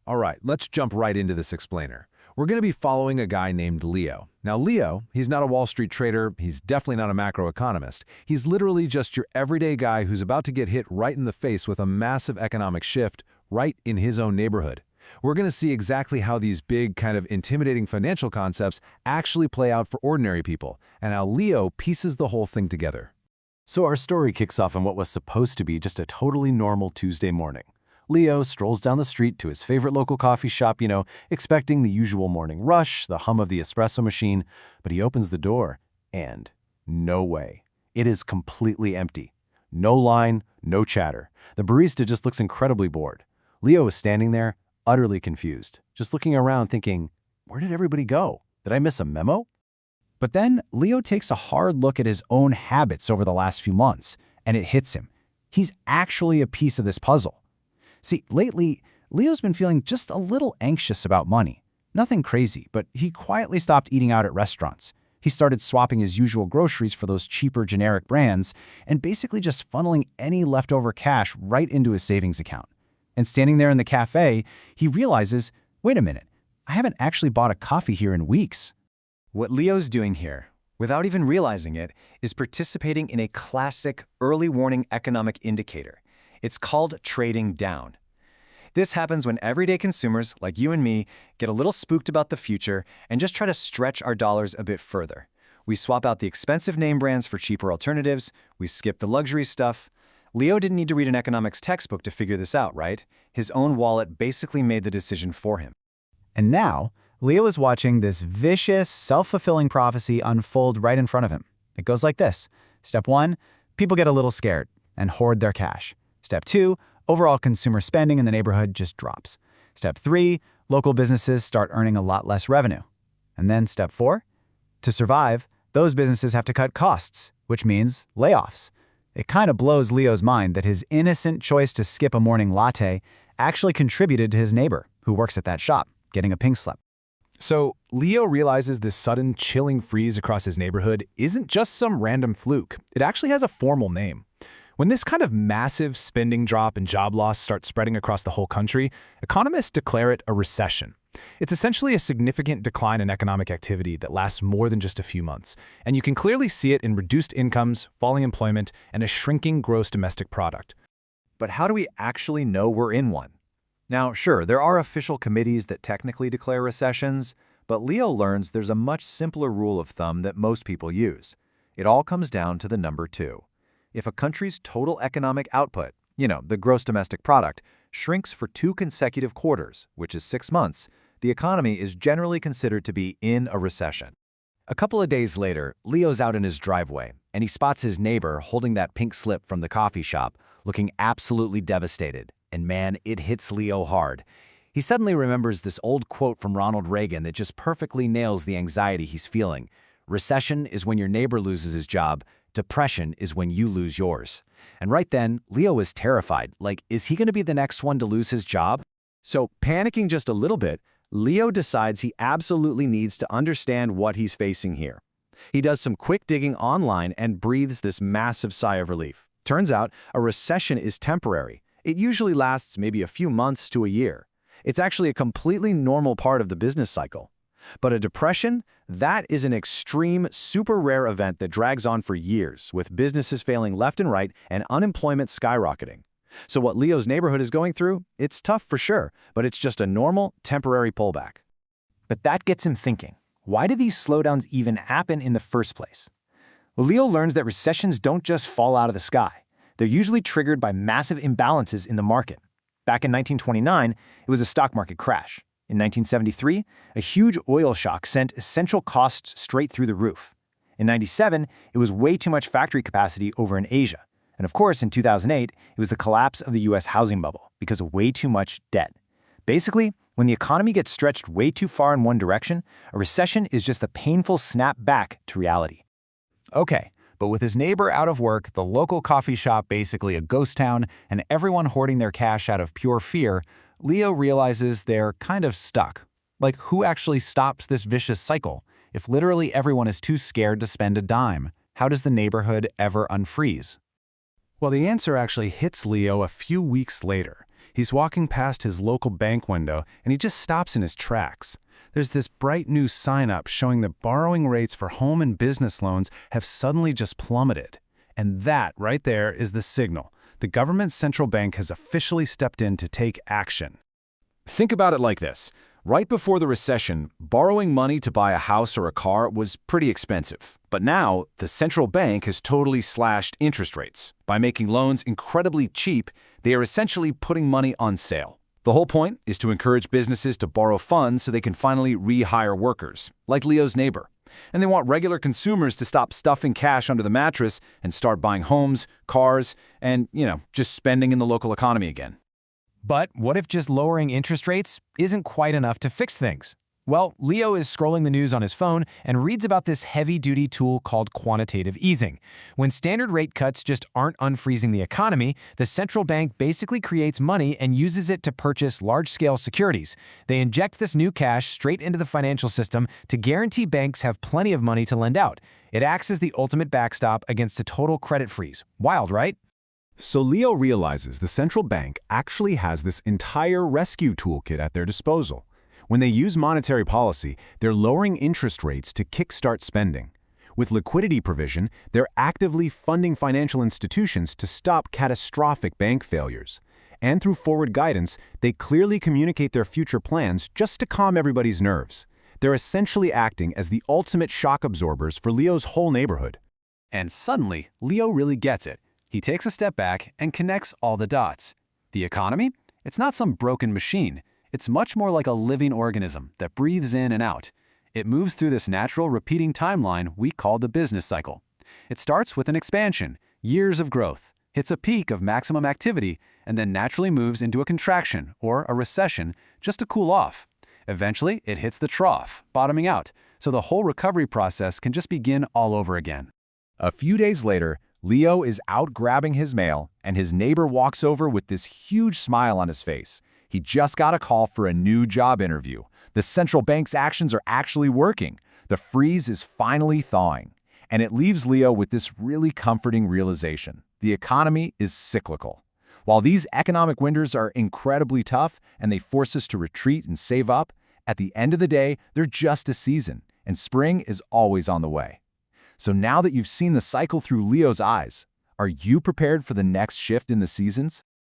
All right, let's jump right into this explainer. We're going to be following a guy named Leo. Now, Leo, he's not a Wall Street trader. He's definitely not a macroeconomist. He's literally just your everyday guy who's about to get hit right in the face with a massive economic shift right in his own neighborhood. We're going to see exactly how these big, kind of intimidating financial concepts actually play out for ordinary people, and how Leo pieces the whole thing together. So our story kicks off on what was supposed to be just a totally normal Tuesday morning. Leo strolls down the street to his favorite local coffee shop, expecting the usual morning rush, the hum of the espresso machine, but he opens the door, and no way. It is completely empty. No line, no chatter. The barista just looks incredibly bored. Leo is standing there, utterly confused, just looking around thinking, where did everybody go? Did I miss a memo? But then Leo takes a hard look at his own habits over the last few months, and it hits him. He's actually a piece of this puzzle. See, lately, Leo's been feeling just a little anxious about money. Nothing crazy, but he quietly stopped eating out at restaurants. He started swapping his usual groceries for those cheaper generic brands and basically just funneling any leftover cash right into his savings account. And standing there in the cafe, he realizes, wait a minute, I haven't actually bought a coffee here in weeks. What Leo's doing here, without even realizing it, is participating in a classic early warning economic indicator. It's called trading down. This happens when everyday consumers, like you and me, get a little spooked about the future and just try to stretch our dollars a bit further. We swap out the expensive name brands for cheaper alternatives, we skip the luxury stuff. Leo didn't need to read an economics textbook to figure this out, right? His own wallet basically made the decision for him. And now, Leo is watching this vicious, self-fulfilling prophecy unfold right in front of him. It goes like this. Step 1, people get a little scared and hoard their cash. Step 2, overall consumer spending in the neighborhood just drops. Step 3, local businesses start earning a lot less revenue. And then step 4, to survive, those businesses have to cut costs, which means layoffs. It kind of blows Leo's mind that his innocent choice to skip a morning latte actually contributed to his neighbor, who works at that shop, getting a pink slip. So, Leo realizes this sudden, chilling freeze across his neighborhood isn't just some random fluke. It actually has a formal name. When this kind of massive spending drop and job loss starts spreading across the whole country, economists declare it a recession. It's essentially a significant decline in economic activity that lasts more than just a few months, and you can clearly see it in reduced incomes, falling employment, and a shrinking gross domestic product. But how do we actually know we're in one? Now, sure, there are official committees that technically declare recessions, but Leo learns there's a much simpler rule of thumb that most people use. It all comes down to the number 2. If a country's total economic output, the gross domestic product, shrinks for 2 consecutive quarters, which is 6 months, the economy is generally considered to be in a recession. A couple of days later, Leo's out in his driveway, and he spots his neighbor holding that pink slip from the coffee shop, looking absolutely devastated. And man, it hits Leo hard. He suddenly remembers this old quote from Ronald Reagan that just perfectly nails the anxiety he's feeling. Recession is when your neighbor loses his job. Depression is when you lose yours. And right then, Leo is terrified. Is he going to be the next one to lose his job? So, panicking just a little bit, Leo decides he absolutely needs to understand what he's facing here. He does some quick digging online and breathes this massive sigh of relief. Turns out, a recession is temporary. It usually lasts maybe a few months to a year. It's actually a completely normal part of the business cycle. But a depression, that is an extreme, super rare event that drags on for years, with businesses failing left and right and unemployment skyrocketing. So what Leo's neighborhood is going through, it's tough for sure, but it's just a normal, temporary pullback. But that gets him thinking. Why do these slowdowns even happen in the first place? Well, Leo learns that recessions don't just fall out of the sky. They're usually triggered by massive imbalances in the market. Back in 1929, it was a stock market crash. In 1973, a huge oil shock sent essential costs straight through the roof. In 1997, it was way too much factory capacity over in Asia. And of course, in 2008, it was the collapse of the US housing bubble because of way too much debt. Basically, when the economy gets stretched way too far in one direction, a recession is just a painful snap back to reality. Okay, but with his neighbor out of work, the local coffee shop basically a ghost town, and everyone hoarding their cash out of pure fear, Leo realizes they're kind of stuck. Who actually stops this vicious cycle? If literally everyone is too scared to spend a dime, how does the neighborhood ever unfreeze? Well, the answer actually hits Leo a few weeks later. He's walking past his local bank window, and he just stops in his tracks. There's this bright new sign up showing that borrowing rates for home and business loans have suddenly just plummeted. And that, right there, is the signal. The government's central bank has officially stepped in to take action. Think about it like this. Right before the recession, borrowing money to buy a house or a car was pretty expensive. But now, the central bank has totally slashed interest rates. By making loans incredibly cheap, they are essentially putting money on sale. The whole point is to encourage businesses to borrow funds so they can finally rehire workers, like Leo's neighbor. And they want regular consumers to stop stuffing cash under the mattress and start buying homes, cars, and, just spending in the local economy again. But what if just lowering interest rates isn't quite enough to fix things? Well, Leo is scrolling the news on his phone and reads about this heavy-duty tool called quantitative easing. When standard rate cuts just aren't unfreezing the economy, the central bank basically creates money and uses it to purchase large-scale securities. They inject this new cash straight into the financial system to guarantee banks have plenty of money to lend out. It acts as the ultimate backstop against a total credit freeze. Wild, right? So Leo realizes the central bank actually has this entire rescue toolkit at their disposal. When they use monetary policy, they're lowering interest rates to kickstart spending. With liquidity provision, they're actively funding financial institutions to stop catastrophic bank failures. And through forward guidance, they clearly communicate their future plans just to calm everybody's nerves. They're essentially acting as the ultimate shock absorbers for Leo's whole neighborhood. And suddenly, Leo really gets it. He takes a step back and connects all the dots. The economy? It's not some broken machine. It's much more like a living organism that breathes in and out. It moves through this natural repeating timeline we call the business cycle. It starts with an expansion, years of growth, hits a peak of maximum activity, and then naturally moves into a contraction or a recession just to cool off. Eventually, it hits the trough, bottoming out, so the whole recovery process can just begin all over again. A few days later, Leo is out grabbing his mail, and his neighbor walks over with this huge smile on his face. He just got a call for a new job interview. The central bank's actions are actually working. The freeze is finally thawing. And it leaves Leo with this really comforting realization. The economy is cyclical. While these economic winters are incredibly tough and they force us to retreat and save up, at the end of the day, they're just a season, and spring is always on the way. So now that you've seen the cycle through Leo's eyes, are you prepared for the next shift in the seasons?